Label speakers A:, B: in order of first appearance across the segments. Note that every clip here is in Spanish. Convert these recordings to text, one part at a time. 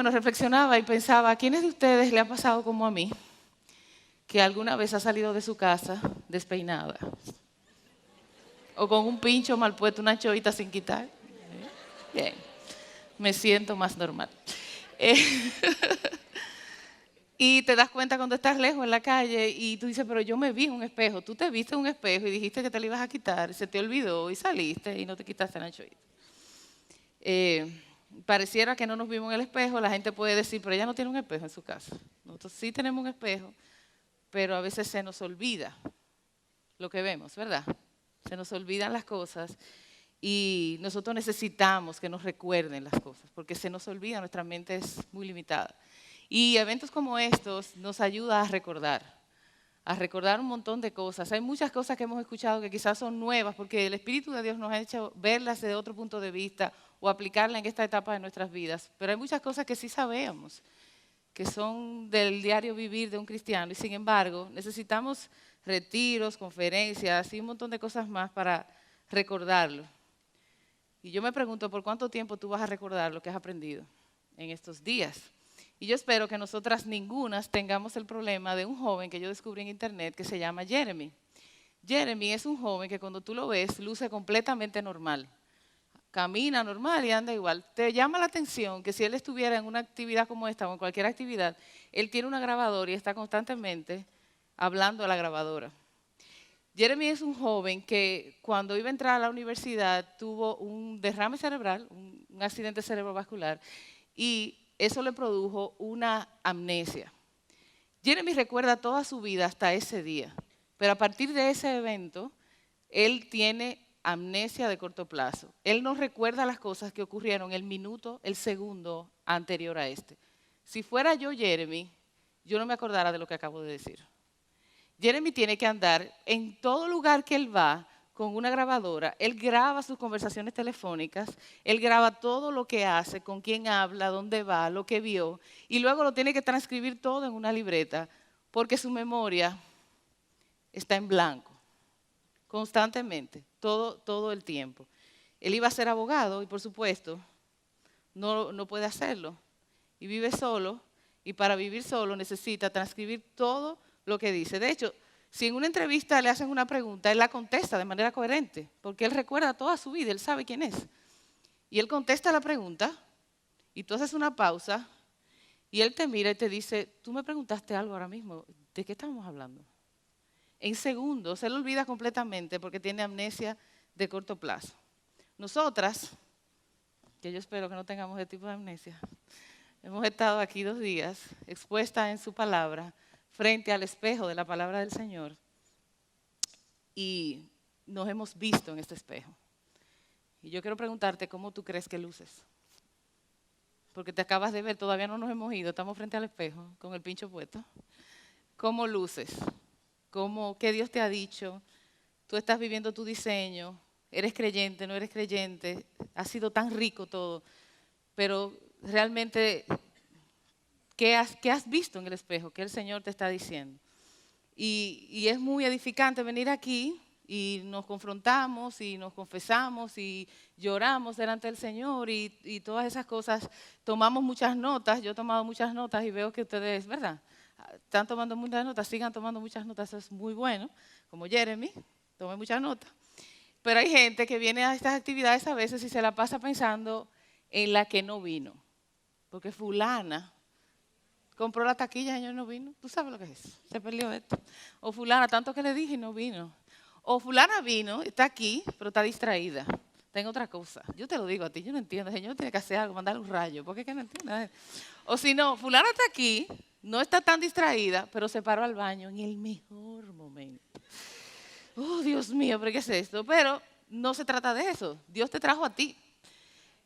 A: bueno, reflexionaba y pensaba, ¿a quiénes de ustedes le ha pasado como a mí que alguna vez ha salido de su casa despeinada? O con un pincho mal puesto, una chovita sin quitar. Bien, me siento más normal. Eh, y te das cuenta cuando estás lejos en la calle y tú dices, pero yo me vi en un espejo. Tú te viste en un espejo y dijiste que te lo ibas a quitar, se te olvidó y saliste y no te quitaste la chovita. Pareciera que no nos vimos en el espejo, la gente puede decir, pero ella no tiene un espejo en su casa. Nosotros sí tenemos un espejo, pero a veces se nos olvida lo que vemos, ¿verdad? Se nos olvidan las cosas y nosotros necesitamos que nos recuerden las cosas, porque se nos olvida, nuestra mente es muy limitada. Y eventos como estos nos ayudan a recordar un montón de cosas. Hay muchas cosas que hemos escuchado que quizás son nuevas, porque el Espíritu de Dios nos ha hecho verlas desde otro punto de vista o aplicarlas en esta etapa de nuestras vidas. Pero hay muchas cosas que sí sabemos, que son del diario vivir de un cristiano, y sin embargo necesitamos retiros, conferencias y un montón de cosas más para recordarlo. Y yo me pregunto, ¿por cuánto tiempo tú vas a recordar lo que has aprendido en estos días? Y yo espero que nosotras ningunas tengamos el problema de un joven que yo descubrí en internet que se llama Jeremy. Jeremy es un joven que cuando tú lo ves luce completamente normal. Camina normal y anda igual. Te llama la atención que si él estuviera en una actividad como esta o en cualquier actividad, él tiene una grabadora y está constantemente hablando a la grabadora. Jeremy es un joven que cuando iba a entrar a la universidad tuvo un derrame cerebral, un accidente cerebrovascular, y eso le produjo una amnesia. Jeremy recuerda toda su vida hasta ese día, pero a partir de ese evento, él tiene amnesia de corto plazo. Él no recuerda las cosas que ocurrieron el minuto, el segundo anterior a este. Si fuera yo, Jeremy, yo no me acordara de lo que acabo de decir. Jeremy tiene que andar en todo lugar que él va con una grabadora. Él graba sus conversaciones telefónicas, él graba todo lo que hace, con quién habla, dónde va, lo que vio, y luego lo tiene que transcribir todo en una libreta, porque su memoria está en blanco, constantemente, todo el tiempo. Él iba a ser abogado y por supuesto no puede hacerlo, y vive solo, y para vivir solo necesita transcribir todo lo que dice. De hecho, si en una entrevista le hacen una pregunta, él la contesta de manera coherente, porque él recuerda toda su vida, él sabe quién es. Y él contesta la pregunta, y tú haces una pausa, y él te mira y te dice, tú me preguntaste algo ahora mismo, ¿de qué estamos hablando? En segundos, él olvida completamente porque tiene amnesia de corto plazo. Nosotras, que yo espero que no tengamos ese tipo de amnesia, hemos estado aquí 2 días expuestas en su palabra, frente al espejo de la palabra del Señor, y nos hemos visto en este espejo. Y yo quiero preguntarte, ¿cómo tú crees que luces? Porque te acabas de ver, todavía no nos hemos ido, estamos frente al espejo con el pincho puesto. ¿Cómo luces? ¿Qué Dios te ha dicho? Tú estás viviendo tu diseño, eres creyente, no eres creyente, ha sido tan rico todo, pero realmente, ¿qué has visto en el espejo? ¿Qué el Señor te está diciendo? Y es muy edificante venir aquí y nos confrontamos y nos confesamos y lloramos delante del Señor y todas esas cosas. Tomamos muchas notas, yo he tomado muchas notas y veo que ustedes, ¿verdad? Están tomando muchas notas, sigan tomando muchas notas, eso es muy bueno, como Jeremy, tomé muchas notas. Pero hay gente que viene a estas actividades a veces y se la pasa pensando en la que no vino, porque fulana compró la taquilla y ayer no vino. ¿Tú sabes lo que es? Se perdió esto. O fulana, tanto que le dije y no vino. O fulana vino, está aquí, pero está distraída. Está en otra cosa. Yo te lo digo a ti, yo no entiendo. El Señor tiene que hacer algo, mandarle un rayo. ¿Por qué que no entiendes? O si no, fulana está aquí, no está tan distraída, pero se paró al baño en el mejor momento. Oh, Dios mío, ¿pero qué es esto? Pero no se trata de eso. Dios te trajo a ti.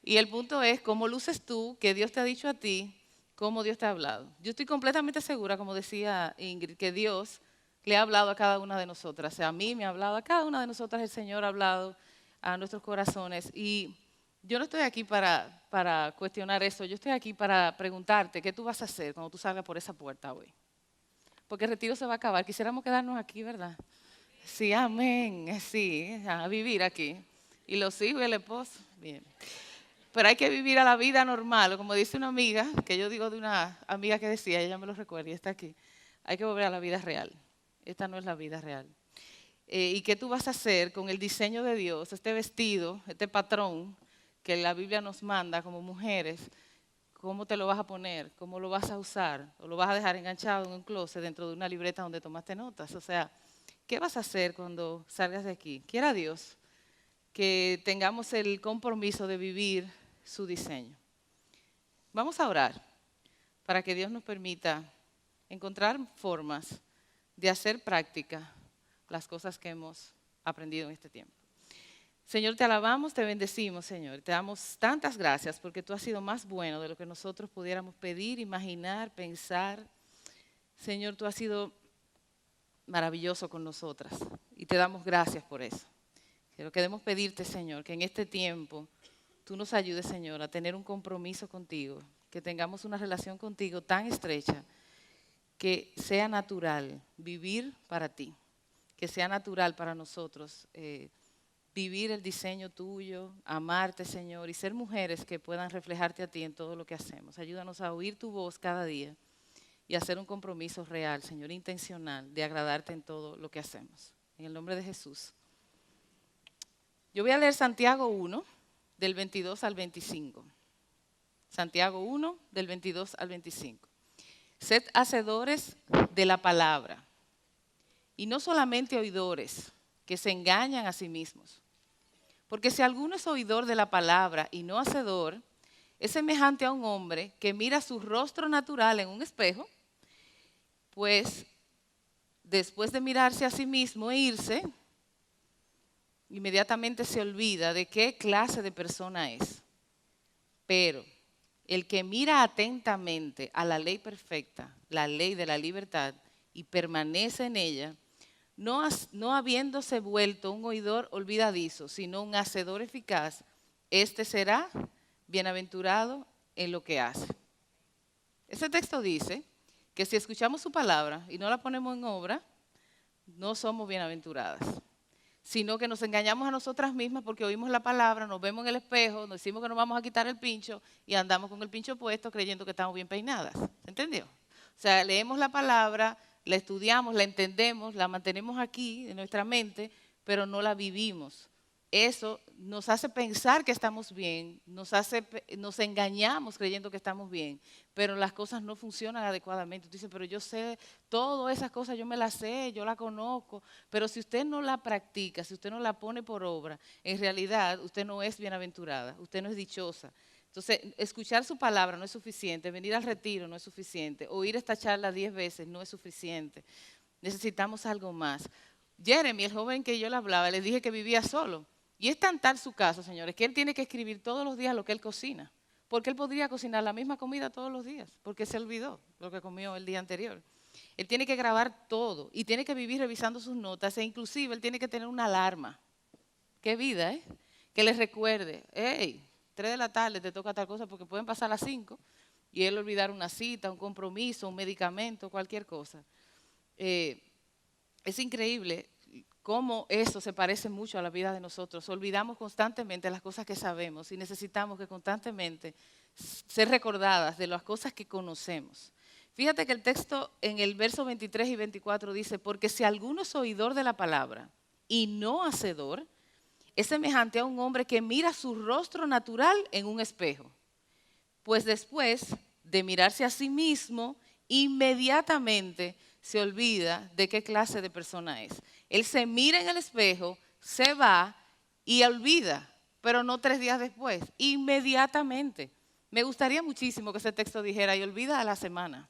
A: Y el punto es cómo luces tú, que Dios te ha dicho a ti, cómo Dios te ha hablado. Yo estoy completamente segura, como decía Ingrid, que Dios le ha hablado a cada una de nosotras. O sea, a mí me ha hablado, a cada una de nosotras el Señor ha hablado a nuestros corazones. Y yo no estoy aquí para cuestionar eso, yo estoy aquí para preguntarte qué tú vas a hacer cuando tú salgas por esa puerta hoy. Porque el retiro se va a acabar. Quisiéramos quedarnos aquí, ¿verdad? Sí, amén. Sí, a vivir aquí. Y los hijos y el esposo, bien. pero hay que vivir a la vida normal, o como dice una amiga, que yo digo de una amiga que decía, ella me lo recuerda y está aquí, hay que volver a la vida real. Esta no es la vida real. ¿Y qué tú vas a hacer con el diseño de Dios, este vestido, este patrón que la Biblia nos manda como mujeres? ¿Cómo te lo vas a poner? ¿Cómo lo vas a usar? ¿O lo vas a dejar enganchado en un closet dentro de una libreta donde tomaste notas? O sea, ¿qué vas a hacer cuando salgas de aquí? Quiera Dios que tengamos el compromiso de vivir su diseño. Vamos a orar para que Dios nos permita encontrar formas de hacer práctica las cosas que hemos aprendido en este tiempo. Señor, te alabamos, te bendecimos, Señor. Te damos tantas gracias porque tú has sido más bueno de lo que nosotros pudiéramos pedir, imaginar, pensar. Señor, tú has sido maravilloso con nosotras y te damos gracias por eso. Pero queremos pedirte, Señor, que en este tiempo tú nos ayudes, Señor, a tener un compromiso contigo, que tengamos una relación contigo tan estrecha que sea natural vivir para ti, que sea natural para nosotros vivir el diseño tuyo, amarte, Señor, y ser mujeres que puedan reflejarte a ti en todo lo que hacemos. Ayúdanos a oír tu voz cada día y a hacer un compromiso real, Señor, intencional, de agradarte en todo lo que hacemos. En el nombre de Jesús. Yo voy a leer Santiago 1, del 22 al 25. Santiago 1, del 22 al 25. Sed hacedores de la palabra, y no solamente oidores, que se engañan a sí mismos. Porque si alguno es oidor de la palabra y no hacedor, es semejante a un hombre que mira su rostro natural en un espejo, pues después de mirarse a sí mismo e irse, inmediatamente se olvida de qué clase de persona es. Pero el que mira atentamente a la ley perfecta, la ley de la libertad, y permanece en ella, no habiéndose vuelto un oidor olvidadizo, sino un hacedor eficaz, este será bienaventurado en lo que hace. Ese texto dice que si escuchamos su palabra y no la ponemos en obra, no somos bienaventuradas, sino que nos engañamos a nosotras mismas porque oímos la palabra, nos vemos en el espejo, nos decimos que nos vamos a quitar el pincho y andamos con el pincho puesto creyendo que estamos bien peinadas. ¿Entendió? O sea, leemos la palabra, la estudiamos, la entendemos, la mantenemos aquí en nuestra mente, pero no la vivimos. Eso nos hace pensar que estamos bien, nos engañamos creyendo que estamos bien, pero las cosas no funcionan adecuadamente. Tú dices, pero yo sé, todas esas cosas yo me las sé, yo las conozco, pero si usted no la practica, si usted no la pone por obra, en realidad usted no es bienaventurada, usted no es dichosa. Entonces, escuchar su palabra no es suficiente, venir al retiro no es suficiente, oír esta charla 10 veces no es suficiente. Necesitamos algo más. Jeremy, el joven que yo le hablaba, le dije que vivía solo. Y es tan tal su caso, señores, que él tiene que escribir todos los días lo que él cocina. Porque él podría cocinar la misma comida todos los días, porque se olvidó lo que comió el día anterior. Él tiene que grabar todo y tiene que vivir revisando sus notas e inclusive él tiene que tener una alarma. Qué vida, ¿eh? Que les recuerde, hey, 3 de la tarde te toca tal cosa porque pueden pasar las 5 y él olvidar una cita, un compromiso, un medicamento, cualquier cosa. Es increíble cómo eso se parece mucho a la vida de nosotros. Olvidamos constantemente las cosas que sabemos y necesitamos que constantemente ser recordadas de las cosas que conocemos. Fíjate que el texto en el verso 23 y 24 dice, porque si alguno es oidor de la palabra y no hacedor, es semejante a un hombre que mira su rostro natural en un espejo. Pues después de mirarse a sí mismo, inmediatamente se olvida de qué clase de persona es. Él se mira en el espejo, se va y olvida, pero no 3 días después, inmediatamente. Me gustaría muchísimo que ese texto dijera, y olvida a la semana,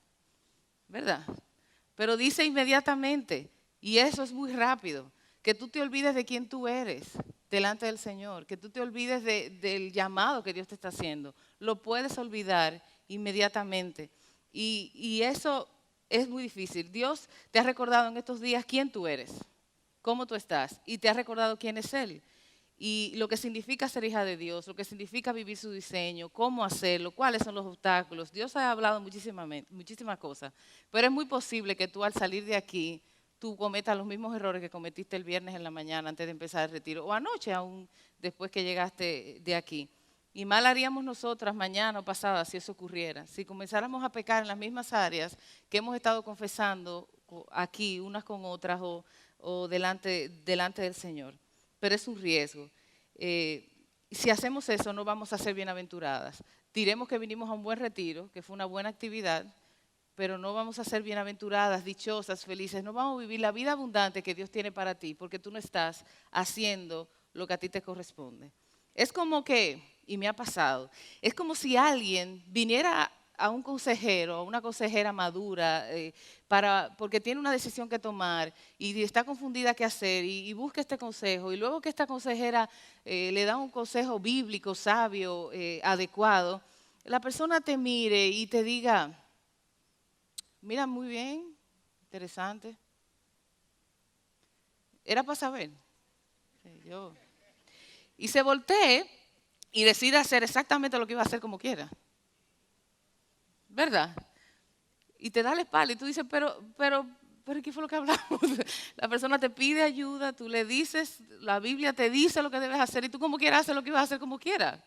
A: ¿verdad? Pero dice inmediatamente, y eso es muy rápido, que tú te olvides de quién tú eres delante del Señor, que tú te olvides del llamado que Dios te está haciendo. Lo puedes olvidar inmediatamente. Y eso es muy difícil. Dios te ha recordado en estos días quién tú eres, cómo tú estás, y te ha recordado quién es Él. Y lo que significa ser hija de Dios, lo que significa vivir su diseño, cómo hacerlo, cuáles son los obstáculos. Dios ha hablado muchísimas cosas, pero es muy posible que tú al salir de aquí, tú cometas los mismos errores que cometiste el viernes en la mañana antes de empezar el retiro, o anoche aún después que llegaste de aquí. Y mal haríamos nosotras mañana o pasada si eso ocurriera. Si comenzáramos a pecar en las mismas áreas que hemos estado confesando aquí unas con otras o delante del Señor. Pero es un riesgo. Si hacemos eso no vamos a ser bienaventuradas. Diremos que vinimos a un buen retiro, que fue una buena actividad, pero no vamos a ser bienaventuradas, dichosas, felices. No vamos a vivir la vida abundante que Dios tiene para ti porque tú no estás haciendo lo que a ti te corresponde. Es como que, y me ha pasado, es como si alguien viniera a un consejero, a una consejera madura, porque tiene una decisión que tomar y está confundida qué hacer y busca este consejo. Y luego que esta consejera le da un consejo bíblico, sabio, adecuado, la persona te mire y te diga, mira, muy bien, interesante. Era para saber. Y se voltee y decide hacer exactamente lo que iba a hacer como quiera. ¿Verdad? Y te da la espalda y tú dices, pero, ¿qué fue lo que hablamos? La persona te pide ayuda, tú le dices, la Biblia te dice lo que debes hacer y tú como quieras hacer lo que ibas a hacer como quieras.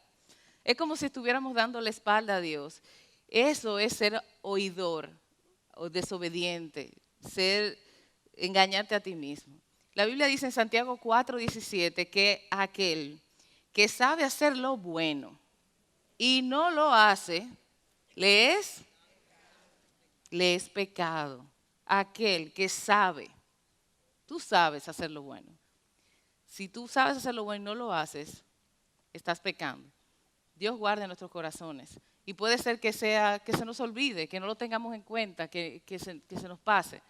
A: Es como si estuviéramos dando la espalda a Dios. Eso es ser oidor o desobediente, engañarte a ti mismo. La Biblia dice en Santiago 4:17 que aquel que sabe hacer lo bueno y no lo hace, le es pecado. Aquel que sabe, tú sabes hacer lo bueno. Si tú sabes hacer lo bueno y no lo haces, estás pecando. Dios guarde nuestros corazones. Y puede ser que se nos olvide, que no lo tengamos en cuenta, que se nos pase.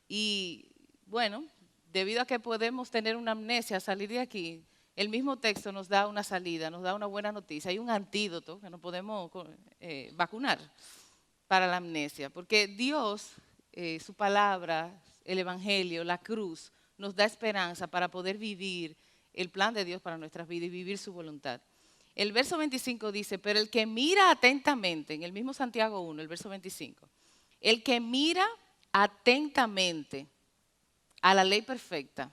A: Y bueno, debido a que podemos tener una amnesia, salir de aquí, el mismo texto nos da una salida, nos da una buena noticia. Hay un antídoto que nos podemos vacunar para la amnesia, porque Dios, su palabra, el Evangelio, la cruz, nos da esperanza para poder vivir el plan de Dios para nuestras vidas y vivir su voluntad. El verso 25 dice, pero el que mira atentamente, en el mismo Santiago 1, el verso 25, el que mira atentamente a la ley perfecta,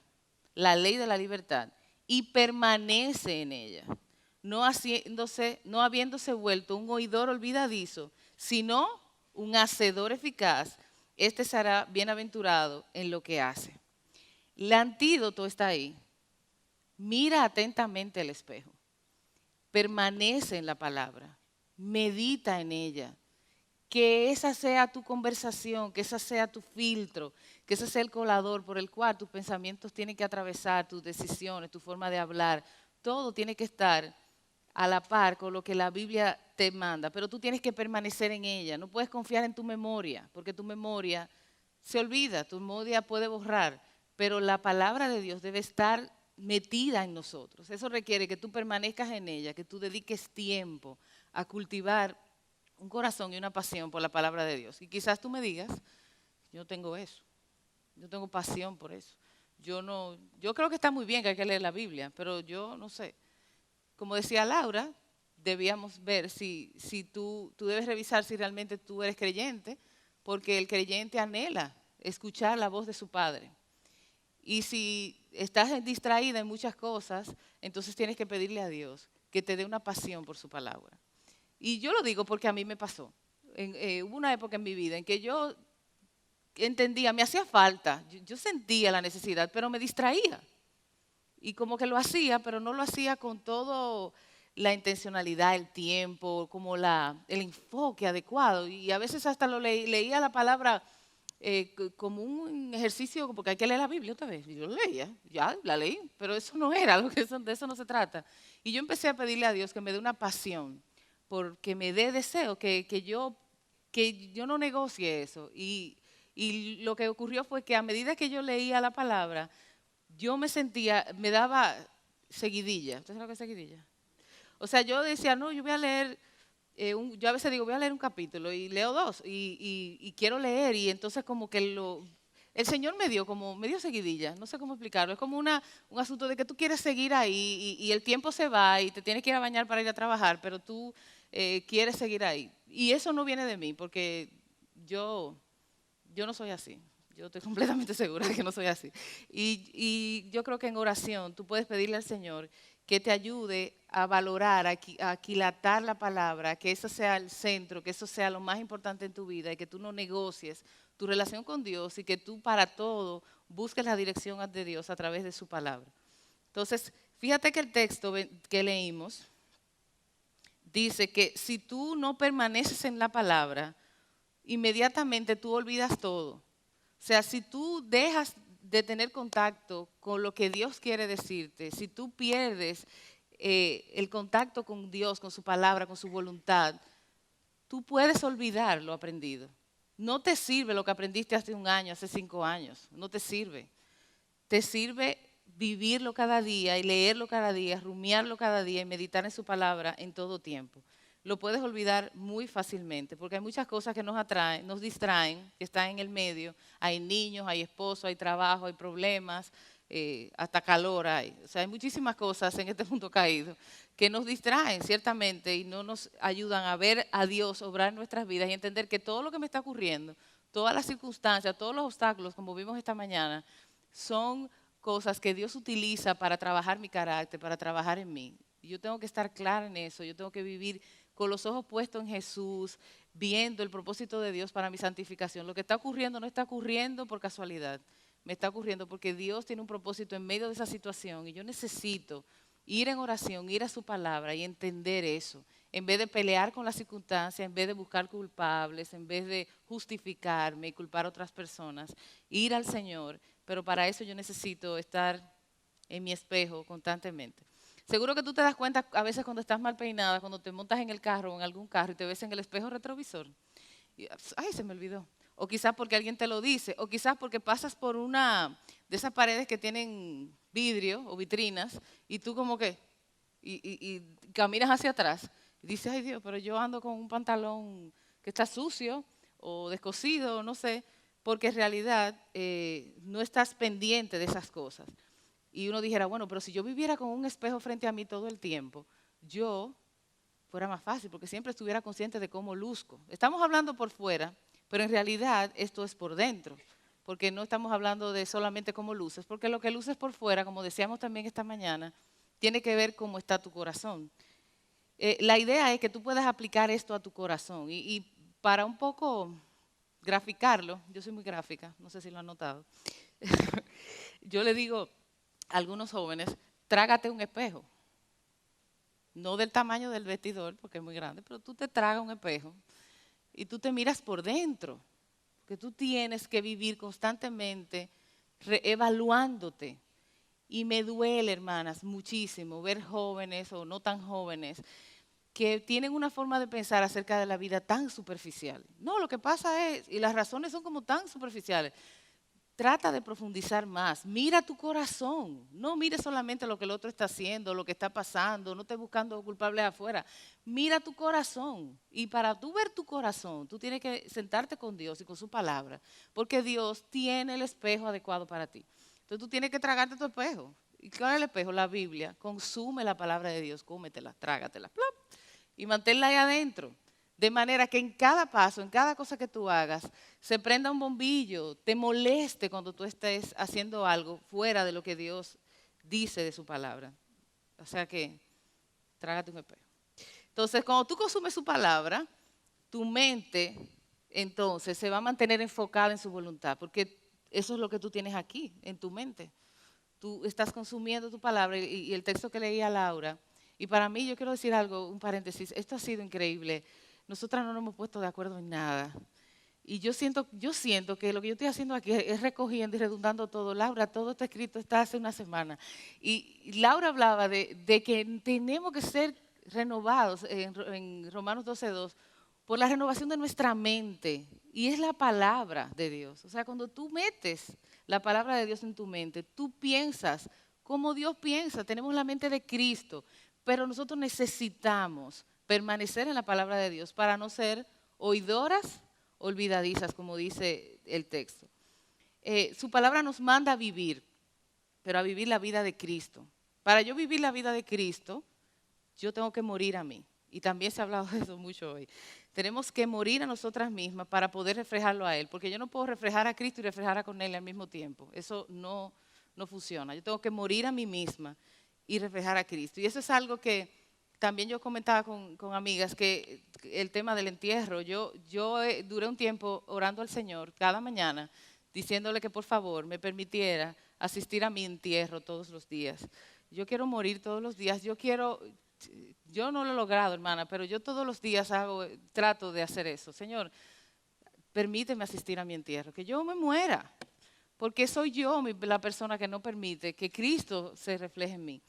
A: la ley de la libertad, y permanece en ella, no habiéndose vuelto un oidor olvidadizo, sino un hacedor eficaz, este será bienaventurado en lo que hace. El antídoto está ahí. Mira atentamente el espejo. Permanece en la palabra. Medita en ella. Que esa sea tu conversación, que esa sea tu filtro, que ese sea el colador por el cual tus pensamientos tienen que atravesar, tus decisiones, tu forma de hablar. Todo tiene que estar a la par con lo que la Biblia te manda, pero tú tienes que permanecer en ella. No puedes confiar en tu memoria, porque tu memoria se olvida, tu memoria puede borrar, pero la palabra de Dios debe estar metida en nosotros. Eso requiere que tú permanezcas en ella, que tú dediques tiempo a cultivar un corazón y una pasión por la palabra de Dios. Y quizás tú me digas, yo tengo eso, yo tengo pasión por eso. Yo creo que está muy bien que hay que leer la Biblia, pero yo no sé. Como decía Laura, debíamos ver si tú debes revisar si realmente tú eres creyente, porque el creyente anhela escuchar la voz de su Padre. Y si estás distraída en muchas cosas, entonces tienes que pedirle a Dios que te dé una pasión por su palabra. Y yo lo digo porque a mí me pasó. Hubo una época en mi vida en que yo entendía, me hacía falta, yo sentía la necesidad, pero me distraía. Y como que lo hacía, pero no lo hacía con todo la intencionalidad, el tiempo, como el enfoque adecuado. Y a veces hasta leía la palabra como un ejercicio, porque hay que leer la Biblia otra vez. Y yo lo leía, ya la leí, pero eso no era, de eso no se trata. Y yo empecé a pedirle a Dios que me dé una pasión, porque me dé deseo, que yo no negocie eso. Y lo que ocurrió fue que a medida que yo leía la palabra, yo me daba seguidilla. ¿Usted sabe lo que es seguidilla? O sea, yo decía, no, yo voy a leer, yo a veces digo, voy a leer un capítulo y leo dos y quiero leer y entonces como que el Señor me dio seguidilla, no sé cómo explicarlo, es como un asunto de que tú quieres seguir ahí y el tiempo se va y te tienes que ir a bañar para ir a trabajar, pero tú quieres seguir ahí. Y eso no viene de mí porque yo no soy así. Yo estoy completamente segura de que no soy así. Y yo creo que en oración tú puedes pedirle al Señor que te ayude a valorar, a aquilatar la palabra, que eso sea el centro, que eso sea lo más importante en tu vida y que tú no negocies tu relación con Dios y que tú para todo busques la dirección de Dios a través de su palabra. Entonces, fíjate que el texto que leímos dice que si tú no permaneces en la palabra, inmediatamente tú olvidas todo. O sea, si tú dejas de tener contacto con lo que Dios quiere decirte, si tú pierdes el contacto con Dios, con su palabra, con su voluntad, tú puedes olvidar lo aprendido. No te sirve lo que aprendiste hace un año, hace 5 años, no te sirve. Te sirve vivirlo cada día y leerlo cada día, rumiarlo cada día y meditar en su palabra en todo tiempo. Lo puedes olvidar muy fácilmente porque hay muchas cosas que nos atraen, nos distraen, que están en el medio. Hay niños, hay esposos, hay trabajo, hay problemas, hasta calor hay. O sea, hay muchísimas cosas en este mundo caído que nos distraen ciertamente y no nos ayudan a ver a Dios obrar en nuestras vidas y entender que todo lo que me está ocurriendo, todas las circunstancias, todos los obstáculos, como vimos esta mañana, son cosas que Dios utiliza para trabajar mi carácter, para trabajar en mí. Y yo tengo que estar clara en eso, yo tengo que vivir con los ojos puestos en Jesús, viendo el propósito de Dios para mi santificación. Lo que está ocurriendo no está ocurriendo por casualidad, me está ocurriendo porque Dios tiene un propósito en medio de esa situación y yo necesito ir en oración, ir a su palabra y entender eso. En vez de pelear con las circunstancias, en vez de buscar culpables, en vez de justificarme y culpar a otras personas, ir al Señor. Pero para eso yo necesito estar en mi espejo constantemente. Seguro que tú te das cuenta a veces cuando estás mal peinada, cuando te montas en el carro o en algún carro y te ves en el espejo retrovisor. Y, ay, se me olvidó. O quizás porque alguien te lo dice, o quizás porque pasas por una de esas paredes que tienen vidrio o vitrinas y tú como que, y caminas hacia atrás y dices, ay Dios, pero yo ando con un pantalón que está sucio o descosido, no sé, porque en realidad no estás pendiente de esas cosas. Y uno dijera, bueno, pero si yo viviera con un espejo frente a mí todo el tiempo, yo fuera más fácil, porque siempre estuviera consciente de cómo luzco. Estamos hablando por fuera, pero en realidad esto es por dentro, porque no estamos hablando de solamente cómo luces, porque lo que luces por fuera, como decíamos también esta mañana, tiene que ver cómo está tu corazón. La idea es que tú puedas aplicar esto a tu corazón y para un poco graficarlo, yo soy muy gráfica, no sé si lo han notado, yo le digo a algunos jóvenes, trágate un espejo. No del tamaño del vestidor, porque es muy grande, pero tú te tragas un espejo y tú te miras por dentro, porque tú tienes que vivir constantemente evaluándote. Y me duele, hermanas, muchísimo ver jóvenes o no tan jóvenes que tienen una forma de pensar acerca de la vida tan superficial. No, lo que pasa es, y las razones son como tan superficiales. Trata de profundizar más. Mira tu corazón. No mires solamente lo que el otro está haciendo, lo que está pasando. No estés buscando culpables afuera. Mira tu corazón. Y para tú ver tu corazón, tú tienes que sentarte con Dios y con su palabra. Porque Dios tiene el espejo adecuado para ti. Entonces tú tienes que tragarte tu espejo. ¿Y cuál es el espejo? La Biblia. Consume la palabra de Dios. Cómetela, trágatela. ¡Plop! Y manténla ahí adentro. De manera que en cada paso, en cada cosa que tú hagas, se prenda un bombillo, te moleste cuando tú estés haciendo algo fuera de lo que Dios dice de su palabra. O sea que, trágate un espejo. Entonces, cuando tú consumes su palabra, tu mente entonces se va a mantener enfocada en su voluntad, porque eso es lo que tú tienes aquí, en tu mente. Tú estás consumiendo tu palabra y el texto que leía Laura. Y para mí, yo quiero decir algo, un paréntesis, esto ha sido increíble. Nosotras no nos hemos puesto de acuerdo en nada. Y yo siento que lo que yo estoy haciendo aquí es recogiendo y redundando todo. Laura, todo está escrito, está hace una semana. Y Laura hablaba de que tenemos que ser renovados en Romanos 12:2 por la renovación de nuestra mente. Y es la palabra de Dios. O sea, cuando tú metes la palabra de Dios en tu mente, tú piensas como Dios piensa. Tenemos la mente de Cristo. Pero nosotros necesitamos permanecer en la palabra de Dios para no ser oidoras olvidadizas, como dice el texto. Su palabra nos manda a vivir, pero a vivir la vida de Cristo. Para yo vivir la vida de Cristo, yo tengo que morir a mí. Y también se ha hablado de eso mucho hoy. Tenemos que morir a nosotras mismas para poder reflejarlo a Él, porque yo no puedo reflejar a Cristo y reflejar con Él al mismo tiempo. Eso no funciona. Yo tengo que morir a mí misma y reflejar a Cristo. Y eso es algo que también yo comentaba con amigas, que el tema del entierro, duré un tiempo orando al Señor cada mañana, diciéndole que por favor me permitiera asistir a mi entierro todos los días. Yo quiero morir todos los días, yo no lo he logrado, hermana, pero yo todos los días trato de hacer eso. Señor, permíteme asistir a mi entierro, que yo me muera, porque soy yo la persona que no permite que Cristo se refleje en mí.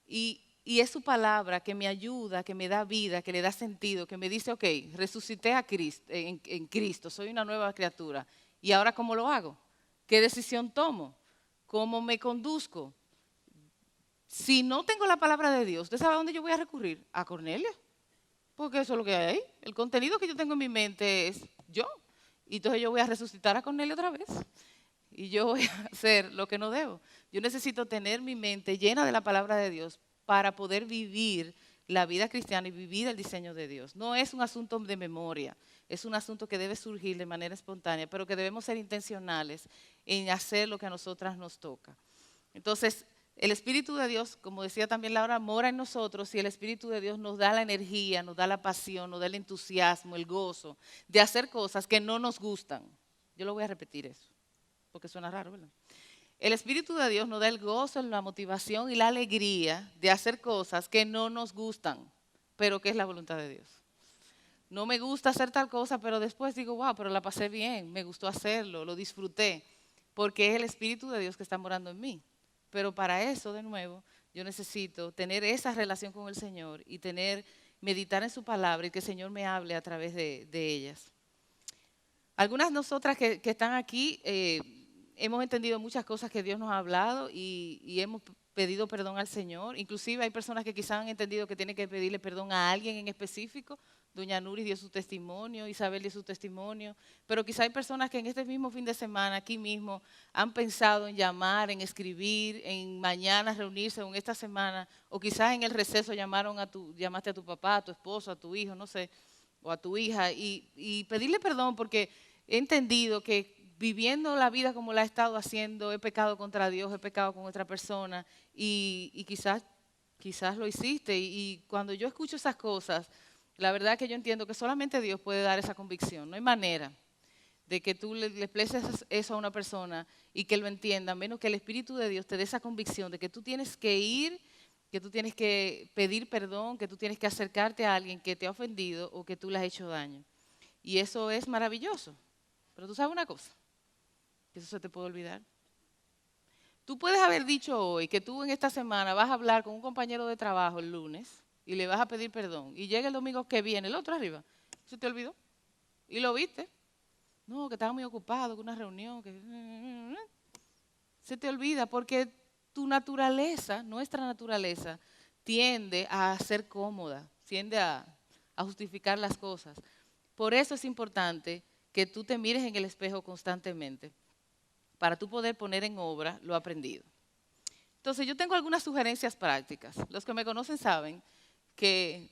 A: Y es su palabra que me ayuda, que me da vida, que le da sentido, que me dice, ok, resucité a Cristo, en Cristo, soy una nueva criatura. ¿Y ahora cómo lo hago? ¿Qué decisión tomo? ¿Cómo me conduzco? Si no tengo la palabra de Dios, ¿usted sabe a dónde yo voy a recurrir? A Cornelio. Porque eso es lo que hay ahí. El contenido que yo tengo en mi mente es yo. Y entonces yo voy a resucitar a Cornelio otra vez. Y yo voy a hacer lo que no debo. Yo necesito tener mi mente llena de la palabra de Dios para poder vivir la vida cristiana y vivir el diseño de Dios. No es un asunto de memoria, es un asunto que debe surgir de manera espontánea, pero que debemos ser intencionales en hacer lo que a nosotras nos toca. Entonces, el Espíritu de Dios, como decía también Laura, mora en nosotros y el Espíritu de Dios nos da la energía, nos da la pasión, nos da el entusiasmo, el gozo de hacer cosas que no nos gustan. Yo lo voy a repetir eso, porque suena raro, ¿verdad? El Espíritu de Dios nos da el gozo, la motivación y la alegría de hacer cosas que no nos gustan, pero que es la voluntad de Dios. No me gusta hacer tal cosa, pero después digo, wow, pero la pasé bien, me gustó hacerlo, lo disfruté, porque es el Espíritu de Dios que está morando en mí. Pero para eso, de nuevo, yo necesito tener esa relación con el Señor y meditar en su palabra y que el Señor me hable a través de ellas. Algunas de nosotras que están aquí hemos entendido muchas cosas que Dios nos ha hablado y hemos pedido perdón al Señor. Inclusive hay personas que quizás han entendido que tienen que pedirle perdón a alguien en específico. Doña Nuris dio su testimonio, Isabel dio su testimonio, pero quizás hay personas que en este mismo fin de semana, aquí mismo, han pensado en llamar, en escribir, en mañana reunirse o en esta semana, o quizás en el receso llamaste a tu papá, a tu esposo, a tu hijo, no sé, o a tu hija, y pedirle perdón porque he entendido que viviendo la vida como la he estado haciendo, he pecado contra Dios, he pecado con otra persona y quizás lo hiciste. Y cuando yo escucho esas cosas, la verdad que yo entiendo que solamente Dios puede dar esa convicción. No hay manera de que tú le expreses eso a una persona y que lo entienda, menos que el Espíritu de Dios te dé esa convicción de que tú tienes que ir, que tú tienes que pedir perdón, que tú tienes que acercarte a alguien que te ha ofendido o que tú le has hecho daño. Y eso es maravilloso. Pero tú sabes una cosa, que eso se te puede olvidar. Tú puedes haber dicho hoy que tú en esta semana vas a hablar con un compañero de trabajo el lunes y le vas a pedir perdón. Y llega el domingo que viene, el otro arriba, se te olvidó. Y lo viste. No, que estaba muy ocupado, con una reunión. Se te olvida porque tu naturaleza, nuestra naturaleza, tiende a ser cómoda, tiende a justificar las cosas. Por eso es importante que tú te mires en el espejo constantemente para tú poder poner en obra lo aprendido. Entonces, yo tengo algunas sugerencias prácticas. Los que me conocen saben que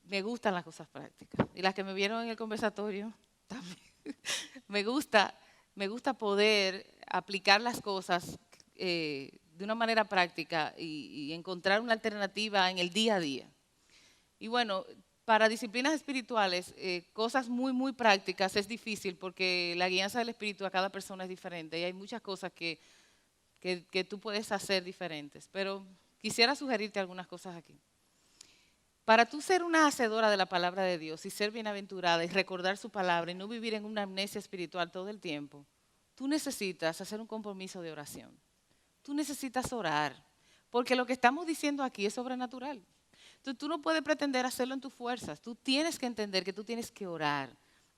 A: me gustan las cosas prácticas. Y las que me vieron en el conversatorio también. me gusta poder aplicar las cosas de una manera práctica y encontrar una alternativa en el día a día. Y bueno, para disciplinas espirituales, cosas muy, muy prácticas es difícil porque la guianza del espíritu a cada persona es diferente y hay muchas cosas que tú puedes hacer diferentes. Pero quisiera sugerirte algunas cosas aquí. Para tú ser una hacedora de la palabra de Dios y ser bienaventurada y recordar su palabra y no vivir en una amnesia espiritual todo el tiempo, tú necesitas hacer un compromiso de oración. Tú necesitas orar, porque lo que estamos diciendo aquí es sobrenatural. Entonces, tú no puedes pretender hacerlo en tus fuerzas. Tú tienes que entender que tú tienes que orar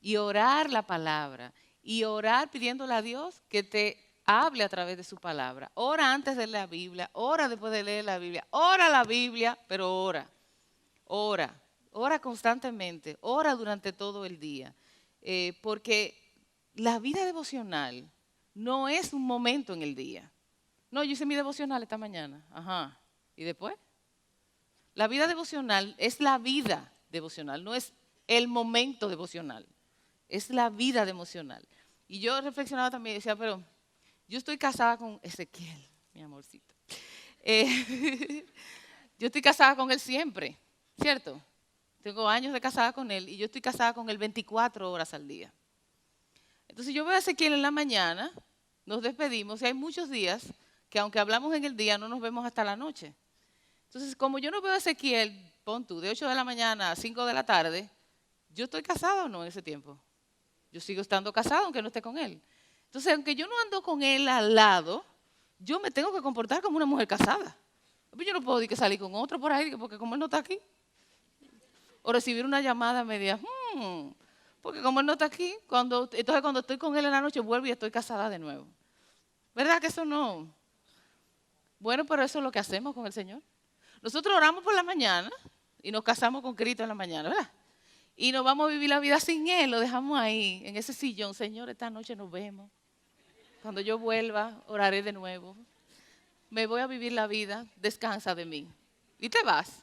A: y orar la palabra y orar pidiéndole a Dios que te hable a través de su palabra. Ora antes de leer la Biblia, ora después de leer la Biblia. Ora la Biblia, pero ora. Ora constantemente, ora durante todo el día, porque la vida devocional no es un momento en el día. No, yo hice mi devocional esta mañana, ajá, ¿y después? La vida devocional es la vida devocional, no es el momento devocional, es la vida devocional. Y yo reflexionaba también y decía, pero yo estoy casada con Ezequiel, mi amorcito. Yo estoy casada con él siempre, ¿cierto? Tengo años de casada con él y yo estoy casada con él 24 horas al día. Entonces yo veo a Ezequiel en la mañana, nos despedimos y hay muchos días que aunque hablamos en el día no nos vemos hasta la noche. Entonces como yo no veo a Ezequiel, pon tú, de 8 de la mañana a 5 de la tarde, ¿yo estoy casada o no en ese tiempo? Yo sigo estando casada aunque no esté con él. Entonces aunque yo no ando con él al lado, yo me tengo que comportar como una mujer casada. Yo no puedo decir que salir con otro por ahí porque como él no está aquí. O recibir una llamada media, porque como él no está aquí, entonces cuando estoy con él en la noche vuelvo y estoy casada de nuevo. ¿Verdad que eso no? Bueno, pero eso es lo que hacemos con el Señor. Nosotros oramos por la mañana y nos casamos con Cristo en la mañana, ¿verdad? Y nos vamos a vivir la vida sin Él, lo dejamos ahí, en ese sillón. Señor, esta noche nos vemos. Cuando yo vuelva, oraré de nuevo. Me voy a vivir la vida, descansa de mí. Y te vas.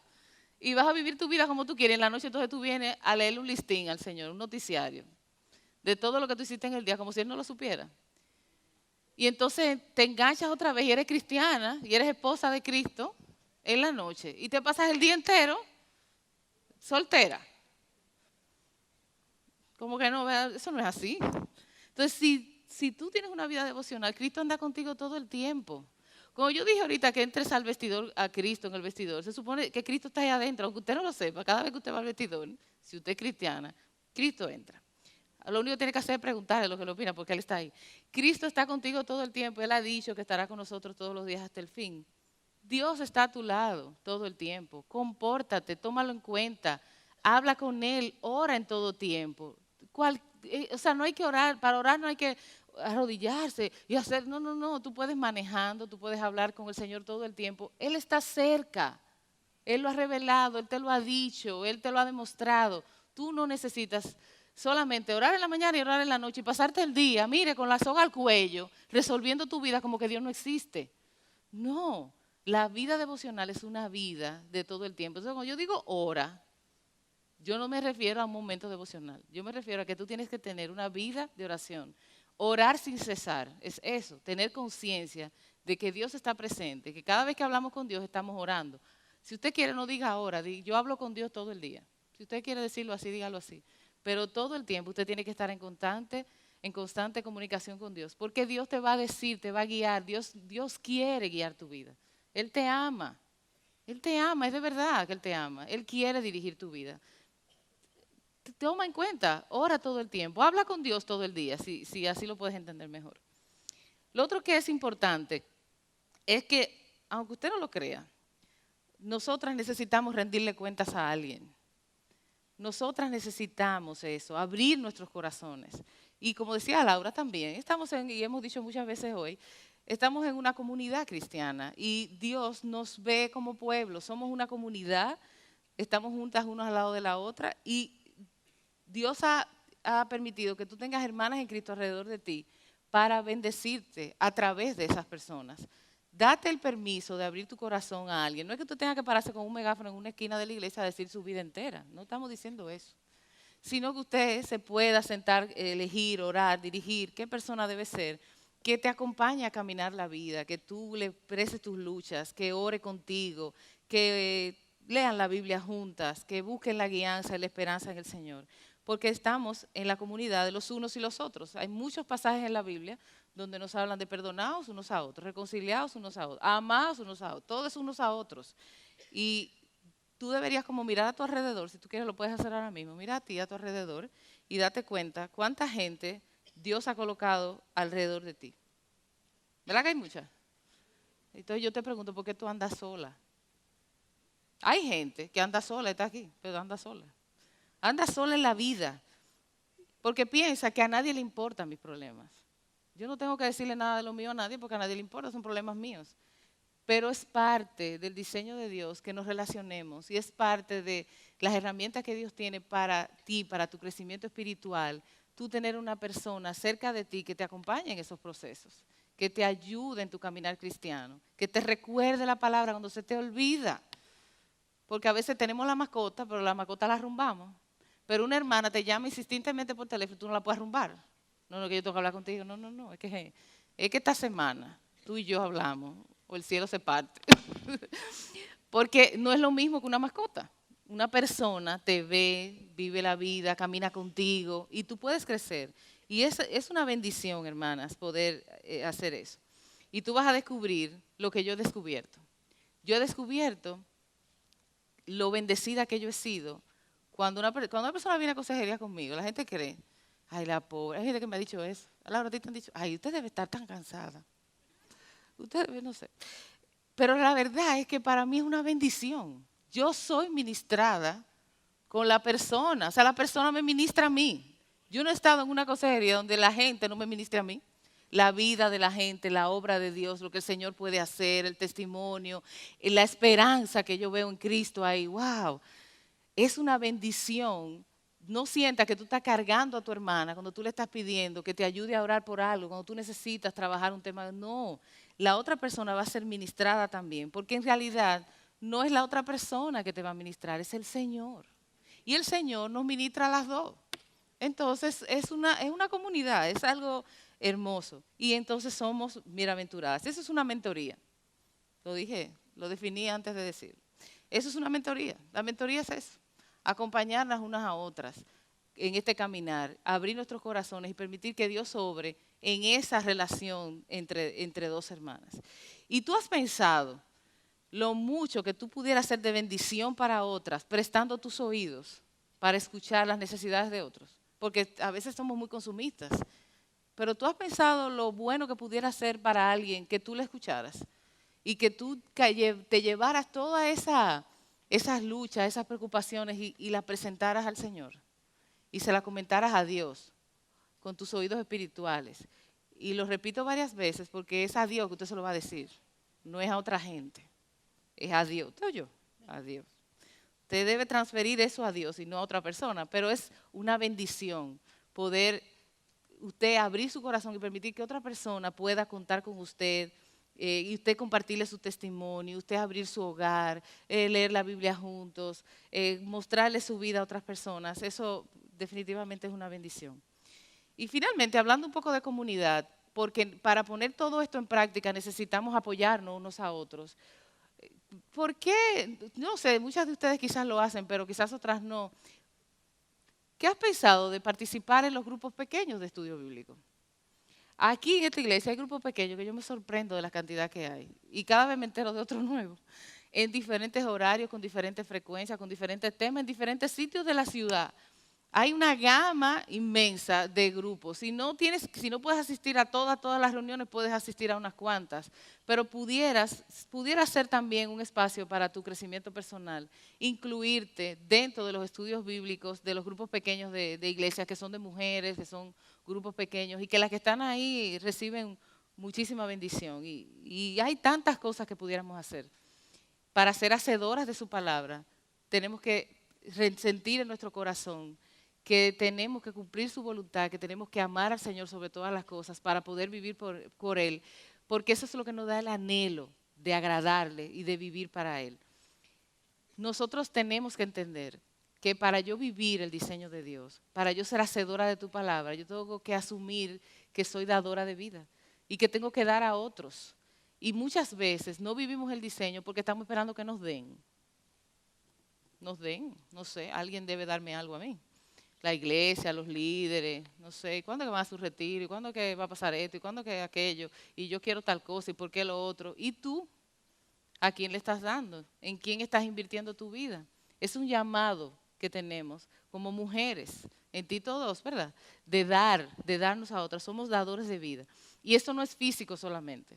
A: Y vas a vivir tu vida como tú quieres. En la noche entonces tú vienes a leerle un listín al Señor, un noticiario, de todo lo que tú hiciste en el día, como si Él no lo supiera. Y entonces te enganchas otra vez y eres cristiana y eres esposa de Cristo en la noche. Y te pasas el día entero soltera. Como que no, eso no es así. Entonces, si tú tienes una vida devocional, Cristo anda contigo todo el tiempo. Como yo dije ahorita que entres al vestidor, a Cristo en el vestidor, se supone que Cristo está ahí adentro, aunque usted no lo sepa, cada vez que usted va al vestidor, si usted es cristiana, Cristo entra. Lo único que tiene que hacer es preguntarle lo que le opina, porque Él está ahí. Cristo está contigo todo el tiempo, Él ha dicho que estará con nosotros todos los días hasta el fin. Dios está a tu lado todo el tiempo, compórtate, tómalo en cuenta, habla con Él, ora en todo tiempo. O sea, no hay que orar, para orar no hay que arrodillarse y hacer, no, tú puedes manejando, tú puedes hablar con el Señor todo el tiempo. Él está cerca, Él lo ha revelado, Él te lo ha dicho, Él te lo ha demostrado. Tú no necesitas solamente orar en la mañana y orar en la noche y pasarte el día, mire, con la soga al cuello, resolviendo tu vida como que Dios no existe. No, la vida devocional es una vida de todo el tiempo. Entonces, cuando yo digo ora, yo no me refiero a un momento devocional. Yo me refiero a que tú tienes que tener una vida de oración. Orar sin cesar, es eso, tener conciencia de que Dios está presente, que cada vez que hablamos con Dios estamos orando. Si usted quiere, no diga ahora, yo hablo con Dios todo el día. Si usted quiere decirlo así, dígalo así. Pero todo el tiempo usted tiene que estar en constante comunicación con Dios, porque Dios te va a decir, te va a guiar. Dios quiere guiar tu vida. Él te ama. Él te ama, es de verdad que Él te ama. Él quiere dirigir tu vida. Toma en cuenta, ora todo el tiempo, habla con Dios todo el día, si así lo puedes entender mejor. Lo otro que es importante es que, aunque usted no lo crea, nosotras necesitamos rendirle cuentas a alguien. Nosotras necesitamos eso, abrir nuestros corazones. Y como decía Laura también, y hemos dicho muchas veces hoy, estamos en una comunidad cristiana y Dios nos ve como pueblo, somos una comunidad, estamos juntas unos al lado de la otra y Dios ha permitido que tú tengas hermanas en Cristo alrededor de ti para bendecirte a través de esas personas. Date el permiso de abrir tu corazón a alguien. No es que tú tengas que pararse con un megáfono en una esquina de la iglesia a decir su vida entera. No estamos diciendo eso. Sino que usted se pueda sentar, elegir, orar, dirigir qué persona debe ser, que te acompañe a caminar la vida, que tú le expreses tus luchas, que ore contigo, que lean la Biblia juntas, que busquen la guianza y la esperanza en el Señor. Porque estamos en la comunidad de los unos y los otros. Hay muchos pasajes en la Biblia donde nos hablan de perdonados unos a otros, reconciliados unos a otros, amados unos a otros, todos unos a otros. Y tú deberías como mirar a tu alrededor, si tú quieres lo puedes hacer ahora mismo, mira a ti, a tu alrededor y date cuenta cuánta gente Dios ha colocado alrededor de ti. ¿Verdad que hay muchas? Entonces yo te pregunto, ¿por qué tú andas sola? Hay gente que anda sola, está aquí, pero anda sola. Anda sola en la vida, porque piensa que a nadie le importan mis problemas. Yo no tengo que decirle nada de lo mío a nadie porque a nadie le importa, son problemas míos. Pero es parte del diseño de Dios que nos relacionemos y es parte de las herramientas que Dios tiene para ti, para tu crecimiento espiritual, tú tener una persona cerca de ti que te acompañe en esos procesos, que te ayude en tu caminar cristiano, que te recuerde la palabra cuando se te olvida. Porque a veces tenemos la mascota, pero la mascota la arrumbamos. Pero una hermana te llama insistentemente por teléfono y tú no la puedes arrumbar. No, que yo tengo que hablar contigo. No, es que esta semana tú y yo hablamos. o el cielo se parte. Porque no es lo mismo que una mascota. Una persona te ve, vive la vida, camina contigo y tú puedes crecer. Y es una bendición, hermanas, poder hacer eso. Y tú vas a descubrir lo que yo he descubierto. Yo he descubierto lo bendecida que yo he sido. Cuando una persona viene a consejería conmigo, la gente cree, ay, la pobre, hay gente que me ha dicho eso. Laura, a ti te han dicho, ay, usted debe estar tan cansada. Usted debe, no sé. Pero la verdad es que para mí es una bendición. Yo soy ministrada con la persona, o sea, la persona me ministra a mí. Yo no he estado en una consejería donde la gente no me ministre a mí. La vida de la gente, la obra de Dios, lo que el Señor puede hacer, el testimonio, la esperanza que yo veo en Cristo ahí. ¡Wow! Es una bendición. No sientas que tú estás cargando a tu hermana cuando tú le estás pidiendo que te ayude a orar por algo, cuando tú necesitas trabajar un tema. No, la otra persona va a ser ministrada también, porque en realidad no es la otra persona que te va a ministrar, es el Señor. Y el Señor nos ministra a las dos. Entonces es una comunidad, es algo hermoso. Y entonces somos bienaventuradas. Eso es una mentoría. Lo dije, lo definí antes de decir. Eso es una mentoría. La mentoría es eso. Acompañarnos unas a otras en este caminar, abrir nuestros corazones y permitir que Dios obre en esa relación entre dos hermanas. Y tú has pensado lo mucho que tú pudieras ser de bendición para otras, prestando tus oídos para escuchar las necesidades de otros. Porque a veces somos muy consumistas. Pero tú has pensado lo bueno que pudiera ser para alguien que tú le escucharas y que tú te llevaras todas esas luchas, esas preocupaciones y las presentaras al Señor y se las comentaras a Dios con tus oídos espirituales. Y lo repito varias veces porque es a Dios que usted se lo va a decir, no es a otra gente, es a Dios. ¿Usted oyó? A Dios. Usted debe transferir eso a Dios y no a otra persona, pero es una bendición poder usted abrir su corazón y permitir que otra persona pueda contar con usted y usted compartirle su testimonio, usted abrir su hogar, leer la Biblia juntos, mostrarle su vida a otras personas. Eso definitivamente es una bendición. Y finalmente, hablando un poco de comunidad, porque para poner todo esto en práctica necesitamos apoyarnos unos a otros. ¿Por qué? No sé, muchas de ustedes quizás lo hacen, pero quizás otras no. ¿Qué has pensado de participar en los grupos pequeños de estudio bíblico? Aquí en esta iglesia hay grupos pequeños que yo me sorprendo de la cantidad que hay. Y cada vez me entero de otros nuevos. En diferentes horarios, con diferentes frecuencias, con diferentes temas, en diferentes sitios de la ciudad. Hay una gama inmensa de grupos. Si no puedes asistir a todas las reuniones, puedes asistir a unas cuantas. Pero pudiera ser también un espacio para tu crecimiento personal, incluirte dentro de los estudios bíblicos, de los grupos pequeños de iglesias que son de mujeres, que son grupos pequeños y que las que están ahí reciben muchísima bendición. Y hay tantas cosas que pudiéramos hacer. Para ser hacedoras de su palabra, tenemos que sentir en nuestro corazón que tenemos que cumplir su voluntad, que tenemos que amar al Señor sobre todas las cosas para poder vivir por Él, porque eso es lo que nos da el anhelo de agradarle y de vivir para Él. Nosotros tenemos que entender que para yo vivir el diseño de Dios, para yo ser hacedora de tu palabra, yo tengo que asumir que soy dadora de vida y que tengo que dar a otros. Y muchas veces no vivimos el diseño porque estamos esperando que nos den. No sé, alguien debe darme algo a mí. La iglesia, los líderes, no sé, ¿cuándo que va a su retiro? ¿Y cuándo que va a pasar esto? ¿Y cuándo que aquello? Y yo quiero tal cosa, ¿y por qué lo otro? ¿Y tú? ¿A quién le estás dando? ¿En quién estás invirtiendo tu vida? Es un llamado que tenemos como mujeres, en ti todos, ¿verdad? De darnos a otras. Somos dadores de vida. Y esto no es físico solamente.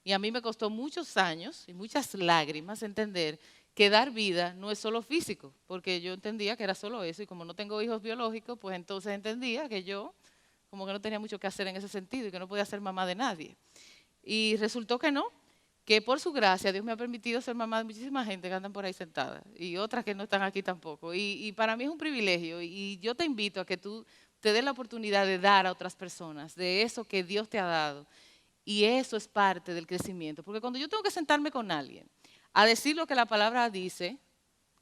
A: Y a mí me costó muchos años y muchas lágrimas entender que dar vida no es solo físico, porque yo entendía que era solo eso, y como no tengo hijos biológicos, pues entonces entendía que yo como que no tenía mucho que hacer en ese sentido y que no podía ser mamá de nadie. Y resultó que no, que por su gracia Dios me ha permitido ser mamá de muchísima gente que andan por ahí sentada y otras que no están aquí tampoco. Y para mí es un privilegio y yo te invito a que tú te des la oportunidad de dar a otras personas de eso que Dios te ha dado. Y eso es parte del crecimiento. Porque cuando yo tengo que sentarme con alguien a decir lo que la palabra dice,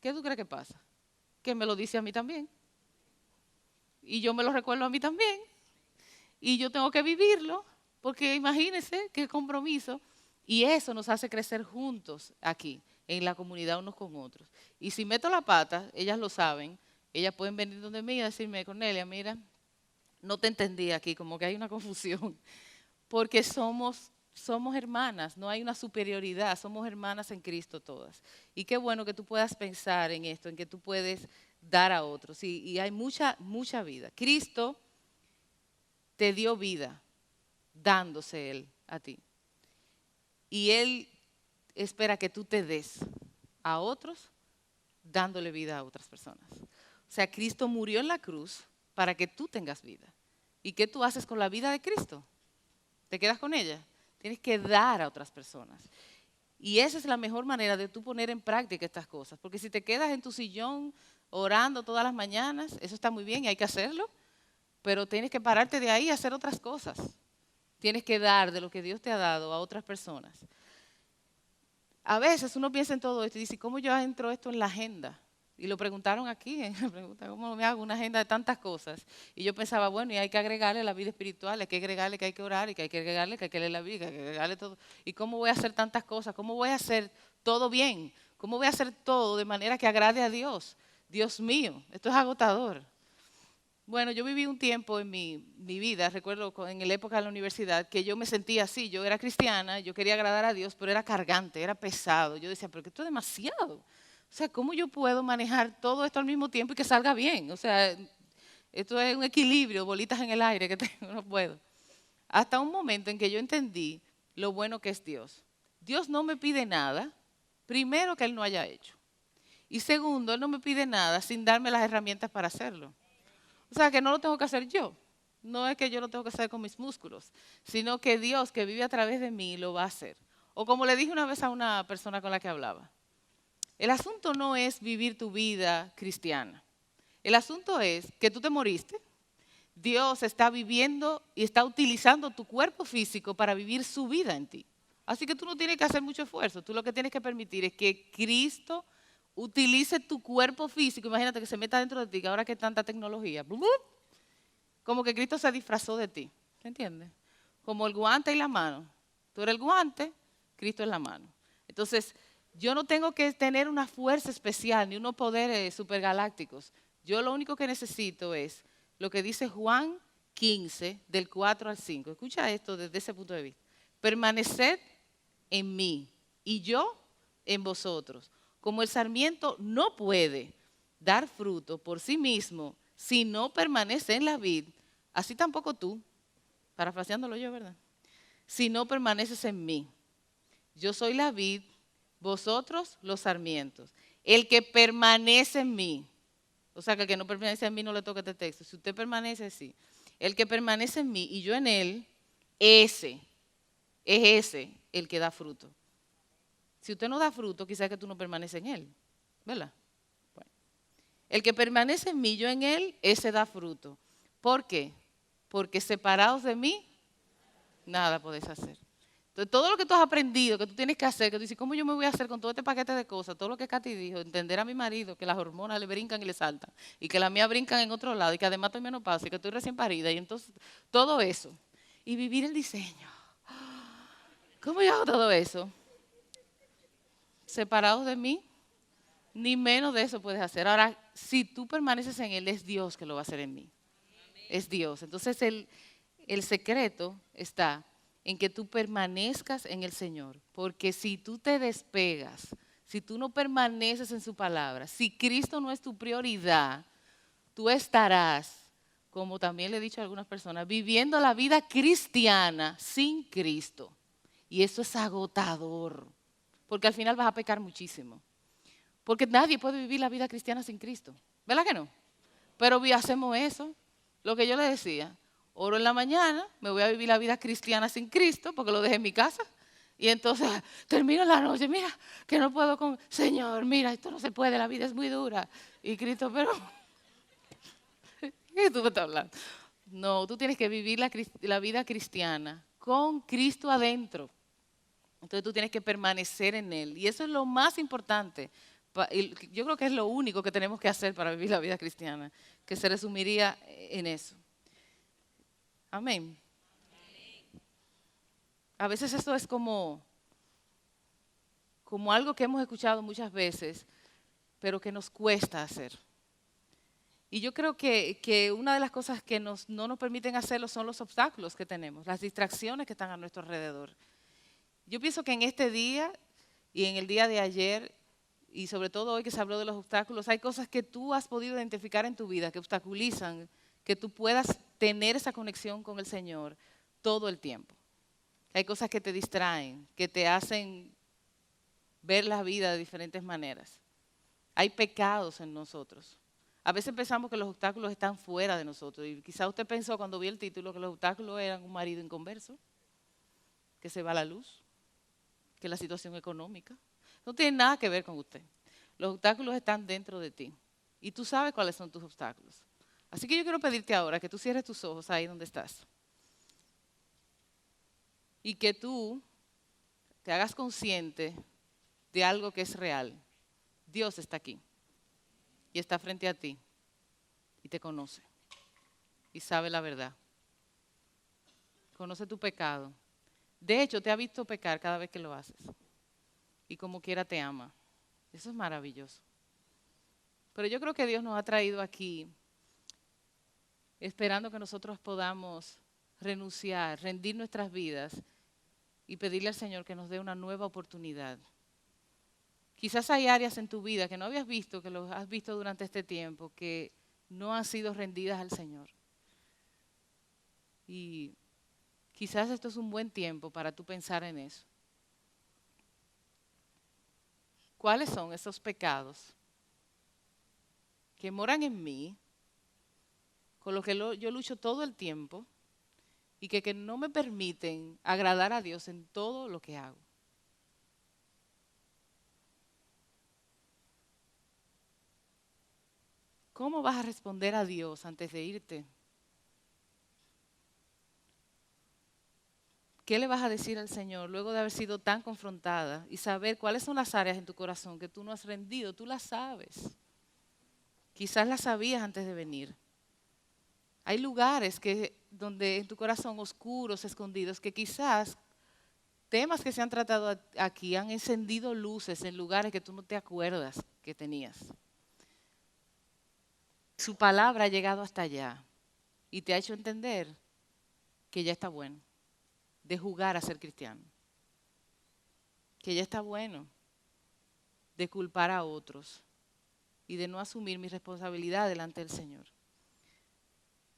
A: ¿qué tú crees que pasa? Que me lo dice a mí también. Y yo me lo recuerdo a mí también. Y yo tengo que vivirlo, porque imagínense qué compromiso. Y eso nos hace crecer juntos aquí, en la comunidad unos con otros. Y si meto la pata, ellas lo saben, ellas pueden venir donde mí y decirme, Cornelia, mira, no te entendí aquí, como que hay una confusión. Porque somos hermanas, no hay una superioridad, somos hermanas en Cristo todas. Y qué bueno que tú puedas pensar en esto, en que tú puedes dar a otros. Y hay mucha, mucha vida. Cristo te dio vida, dándose Él a ti. Y Él espera que tú te des a otros, dándole vida a otras personas. O sea, Cristo murió en la cruz para que tú tengas vida. ¿Y qué tú haces con la vida de Cristo? ¿Te quedas con ella? Tienes que dar a otras personas. Y esa es la mejor manera de tú poner en práctica estas cosas. Porque si te quedas en tu sillón orando todas las mañanas, eso está muy bien y hay que hacerlo, pero tienes que pararte de ahí y hacer otras cosas. Tienes que dar de lo que Dios te ha dado a otras personas. A veces uno piensa en todo esto y dice, ¿cómo yo entro esto en la agenda? Y lo preguntaron aquí, me preguntan, ¿cómo me hago una agenda de tantas cosas? Y yo pensaba, bueno, y hay que agregarle la vida espiritual, hay que agregarle que hay que orar, y que hay que agregarle que hay que leer la Biblia, que hay que agregarle todo. ¿Y cómo voy a hacer tantas cosas? ¿Cómo voy a hacer todo bien? ¿Cómo voy a hacer todo de manera que agrade a Dios? Dios mío, esto es agotador. Bueno, yo viví un tiempo en mi vida, recuerdo en la época de la universidad, que yo me sentía así. Yo era cristiana, yo quería agradar a Dios, pero era cargante, era pesado. Yo decía, pero que esto es demasiado. O sea, ¿cómo yo puedo manejar todo esto al mismo tiempo y que salga bien? O sea, esto es un equilibrio, bolitas en el aire que tengo, no puedo. Hasta un momento en que yo entendí lo bueno que es Dios. Dios no me pide nada, primero que Él no haya hecho. Y segundo, Él no me pide nada sin darme las herramientas para hacerlo. O sea, que no lo tengo que hacer yo. No es que yo lo tengo que hacer con mis músculos, sino que Dios que vive a través de mí lo va a hacer. O como le dije una vez a una persona con la que hablaba, el asunto no es vivir tu vida cristiana. El asunto es que tú te moriste. Dios está viviendo y está utilizando tu cuerpo físico para vivir su vida en ti. Así que tú no tienes que hacer mucho esfuerzo. Tú lo que tienes que permitir es que Cristo utilice tu cuerpo físico. Imagínate que se meta dentro de ti, que ahora que hay tanta tecnología, como que Cristo se disfrazó de ti. ¿Se entiende? Como el guante y la mano. Tú eres el guante, Cristo es la mano. Entonces, yo no tengo que tener una fuerza especial ni unos poderes supergalácticos. Yo lo único que necesito es lo que dice Juan 15, del 4 al 5. Escucha esto desde ese punto de vista. Permaneced en mí y yo en vosotros. Como el sarmiento no puede dar fruto por sí mismo si no permanece en la vid, así tampoco tú, parafraseándolo yo, ¿verdad? Si no permaneces en mí. Yo soy la vid, vosotros los sarmientos. El que permanece en mí, o sea que el que no permanece en mí no le toca este texto. Si usted permanece, sí. El que permanece en mí y yo en él, ese el que da fruto. Si usted no da fruto, quizás que tú no permaneces en él, ¿verdad? Bueno. El que permanece en mí, yo en él, ese da fruto. ¿Por qué? Porque separados de mí, nada podés hacer. Entonces, todo lo que tú has aprendido, que tú tienes que hacer, que tú dices, ¿cómo yo me voy a hacer con todo este paquete de cosas? Todo lo que Katy dijo, entender a mi marido, que las hormonas le brincan y le saltan, y que las mías brincan en otro lado, y que además estoy menopausia, y que estoy recién parida, y entonces, todo eso. Y vivir el diseño. ¿Cómo yo hago todo eso? Separados de mí, ni menos de eso puedes hacer. Ahora, si tú permaneces en Él, es Dios que lo va a hacer en mí. Es Dios. Entonces, el secreto está en que tú permanezcas en el Señor. Porque si tú te despegas, si tú no permaneces en su palabra, si Cristo no es tu prioridad, tú estarás, como también le he dicho a algunas personas, viviendo la vida cristiana sin Cristo. Y eso es agotador, porque al final vas a pecar muchísimo. Porque nadie puede vivir la vida cristiana sin Cristo. ¿Verdad que no? Pero hacemos eso. Lo que yo le decía, oro en la mañana, me voy a vivir la vida cristiana sin Cristo, porque lo dejé en mi casa. Y entonces termino la noche, mira, que no puedo con... Señor, mira, esto no se puede, la vida es muy dura. Y Cristo, pero... ¿Qué tú me estás hablando? No, tú tienes que vivir la vida cristiana con Cristo adentro. Entonces tú tienes que permanecer en Él. Y eso es lo más importante. Yo creo que es lo único que tenemos que hacer para vivir la vida cristiana, que se resumiría en eso. Amén. A veces esto es como como algo que hemos escuchado muchas veces, pero que nos cuesta hacer. Y yo creo que una de las cosas que no nos permiten hacerlo son los obstáculos que tenemos, las distracciones que están a nuestro alrededor. Yo pienso que en este día y en el día de ayer, y sobre todo hoy que se habló de los obstáculos, hay cosas que tú has podido identificar en tu vida que obstaculizan que tú puedas tener esa conexión con el Señor todo el tiempo. Hay cosas que te distraen, que te hacen ver la vida de diferentes maneras. Hay pecados en nosotros. A veces pensamos que los obstáculos están fuera de nosotros. Y quizá usted pensó cuando vio el título que los obstáculos eran un marido inconverso, que se va a la luz, que la situación económica. No tiene nada que ver con usted. Los obstáculos están dentro de ti. Y tú sabes cuáles son tus obstáculos. Así que yo quiero pedirte ahora que tú cierres tus ojos ahí donde estás. Y que tú te hagas consciente de algo que es real. Dios está aquí. Y está frente a ti. Y te conoce. Y sabe la verdad. Conoce tu pecado. De hecho, te ha visto pecar cada vez que lo haces. Y como quiera te ama. Eso es maravilloso. Pero yo creo que Dios nos ha traído aquí esperando que nosotros podamos renunciar, rendir nuestras vidas y pedirle al Señor que nos dé una nueva oportunidad. Quizás hay áreas en tu vida que no habías visto, que los has visto durante este tiempo, que no han sido rendidas al Señor. Y quizás esto es un buen tiempo para tú pensar en eso. ¿Cuáles son esos pecados que moran en mí, con los que yo lucho todo el tiempo y que no me permiten agradar a Dios en todo lo que hago? ¿Cómo vas a responder a Dios antes de irte? ¿Qué le vas a decir al Señor luego de haber sido tan confrontada y saber cuáles son las áreas en tu corazón que tú no has rendido? Tú las sabes. Quizás las sabías antes de venir. Hay lugares donde en tu corazón oscuros, escondidos, que quizás temas que se han tratado aquí han encendido luces en lugares que tú no te acuerdas que tenías. Su palabra ha llegado hasta allá y te ha hecho entender que ya está bueno de jugar a ser cristiano. Que ya está bueno de culpar a otros y de no asumir mi responsabilidad delante del Señor.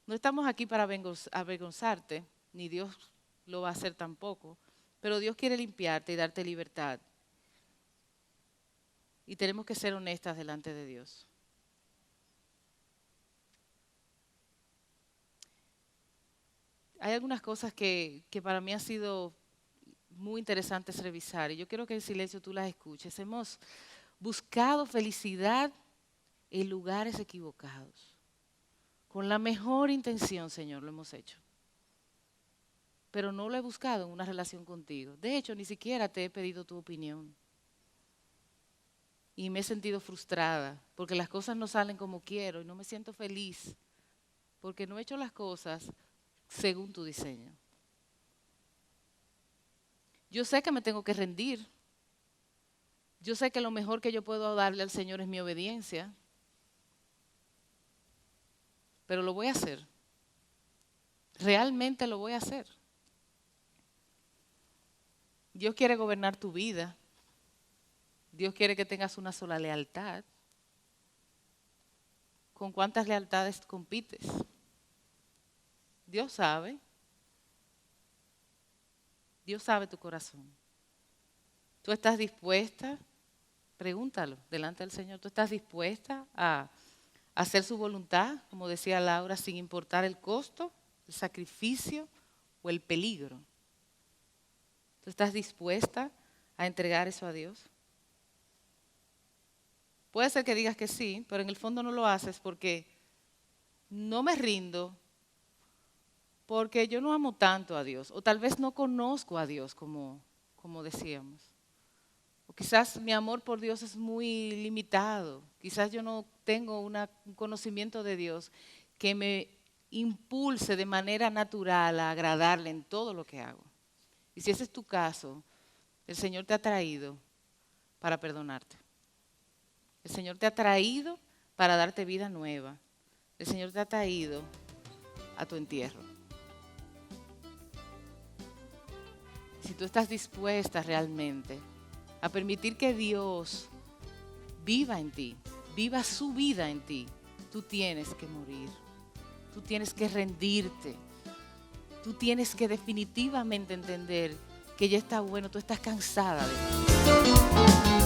A: No estamos aquí para avergonzarte, ni Dios lo va a hacer tampoco, pero Dios quiere limpiarte y darte libertad. Y tenemos que ser honestas delante de Dios. Hay algunas cosas que para mí han sido muy interesantes revisar y yo quiero que en silencio tú las escuches. Hemos buscado felicidad en lugares equivocados. Con la mejor intención, Señor, lo hemos hecho. Pero no lo he buscado en una relación contigo. De hecho, ni siquiera te he pedido tu opinión. Y me he sentido frustrada porque las cosas no salen como quiero y no me siento feliz porque no he hecho las cosas según tu diseño. Yo sé que me tengo que rendir. Yo sé que lo mejor que yo puedo darle al Señor es mi obediencia. Pero lo voy a hacer. Realmente lo voy a hacer. Dios quiere gobernar tu vida. Dios quiere que tengas una sola lealtad. ¿Con cuántas lealtades compites? Dios sabe. Dios sabe tu corazón. ¿Tú estás dispuesta? Pregúntalo delante del Señor. ¿Tú estás dispuesta a hacer su voluntad, como decía Laura, sin importar el costo, el sacrificio o el peligro? ¿Tú estás dispuesta a entregar eso a Dios? Puede ser que digas que sí, pero en el fondo no lo haces porque no me rindo, porque yo no amo tanto a Dios, o tal vez no conozco a Dios como decíamos. O quizás mi amor por Dios es muy limitado, quizás yo no tengo un conocimiento de Dios que me impulse de manera natural a agradarle en todo lo que hago. Y si ese es tu caso, el Señor te ha traído para perdonarte. El Señor te ha traído para darte vida nueva. El Señor te ha traído a tu entierro. Si tú estás dispuesta realmente a permitir que Dios viva en ti, viva su vida en ti, tú tienes que morir. Tú tienes que rendirte. Tú tienes que definitivamente entender que ya está bueno, tú estás cansada de eso.